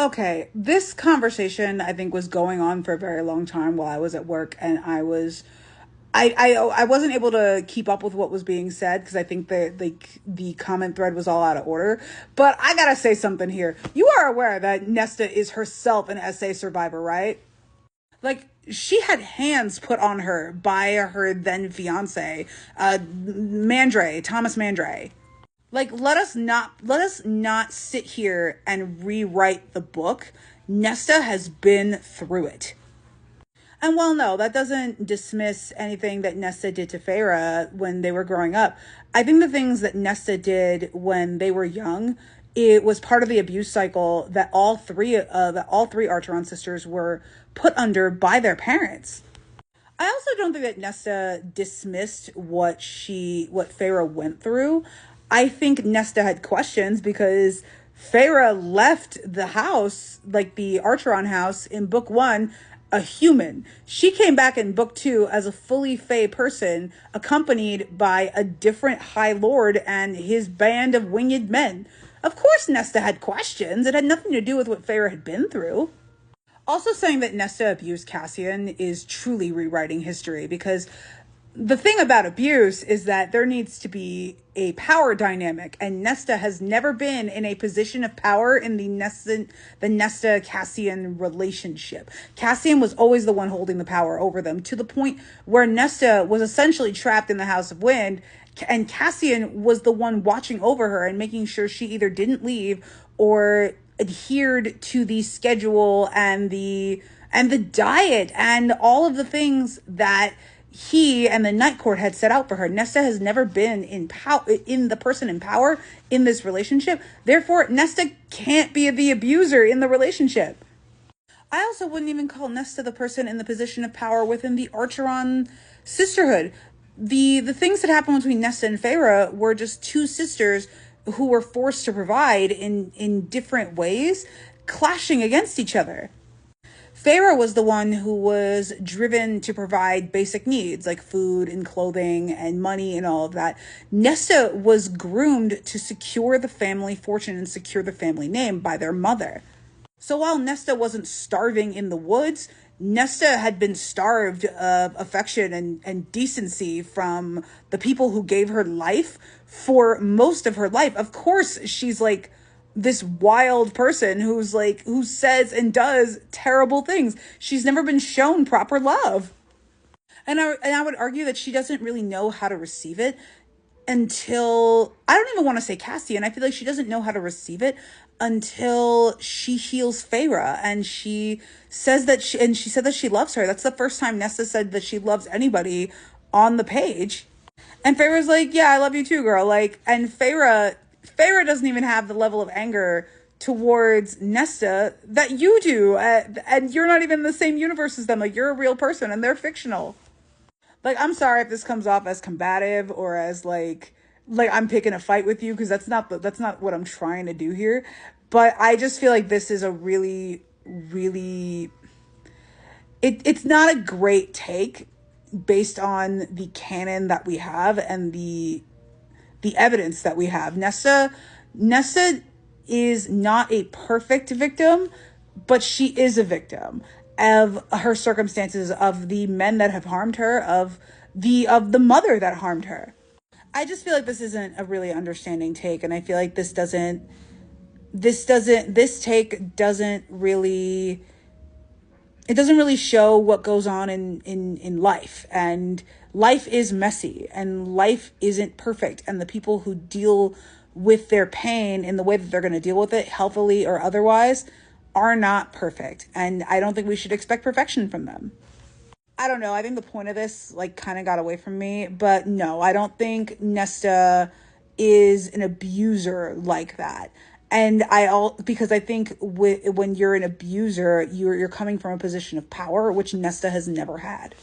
Okay, this conversation I think was going on for a very long time while I was at work, and I wasn't able to keep up with what was being said because I think the comment thread was all out of order. But I gotta say something here. You are aware that Nesta is herself an SA survivor, right? Like, she had hands put on her by her then fiance, Thomas Mandre. Like, let us not sit here and rewrite the book. Nesta has been through it. And while no, that doesn't dismiss anything that Nesta did to Feyre when they were growing up. I think the things that Nesta did when they were young, it was part of the abuse cycle that all three Archeron sisters were put under by their parents. I also don't think that Nesta dismissed what Feyre went through. I think Nesta had questions because Feyre left the house, like the Archeron house in book one, a human. She came back in book two as a fully Fae person, accompanied by a different High Lord and his band of winged men. Of course Nesta had questions. It had nothing to do with what Feyre had been through. Also, saying that Nesta abused Cassian is truly rewriting history, because the thing about abuse is that there needs to be a power dynamic, and Nesta has never been in a position of power in the Nesta Cassian relationship. Cassian was always the one holding the power over them, to the point where Nesta was essentially trapped in the House of Wind, and Cassian was the one watching over her and making sure she either didn't leave or adhered to the schedule and the diet and all of the things that he and the Night Court had set out for her. Nesta has never been in the person in power in this relationship. Therefore, Nesta can't be the abuser in the relationship. I also wouldn't even call Nesta the person in the position of power within the Archeron sisterhood. The things that happened between Nesta and Feyre were just two sisters who were forced to provide in different ways, clashing against each other. Feyre was the one who was driven to provide basic needs like food and clothing and money and all of that. Nesta was groomed to secure the family fortune and secure the family name by their mother. So while Nesta wasn't starving in the woods, Nesta had been starved of affection and decency from the people who gave her life for most of her life. Of course, she's like this wild person who says and does terrible things. She's never been shown proper love. And I would argue that she doesn't really know how to receive it until, I don't even want to say Cassian. I feel like she doesn't know how to receive it until she heals Feyre, and she says that she said that she loves her. That's the first time Nesta said that she loves anybody on the page. And Feyre's like, yeah, I love you too, girl. Like, and Feyre doesn't even have the level of anger towards Nesta that you do. And you're not even in the same universe as them. Like, you're a real person and they're fictional. Like, I'm sorry if this comes off as combative or as like I'm picking a fight with you, because that's not what I'm trying to do here. But I just feel like this is a really, really, it's not a great take based on the canon that we have and the evidence that we have. Nesta is not a perfect victim, but she is a victim of her circumstances, of the men that have harmed her, of the mother that harmed her. I just feel like this isn't a really understanding take, and I feel like this take doesn't really, it doesn't really show what goes on in life. And life is messy, and life isn't perfect, and the people who deal with their pain in the way that they're going to deal with it, healthily or otherwise, are not perfect. And I don't think we should expect perfection from them. I don't know. I think the point of this kind of got away from me, but no, I don't think Nesta is an abuser like that. And because I think when you're an abuser, you're coming from a position of power, which Nesta has never had.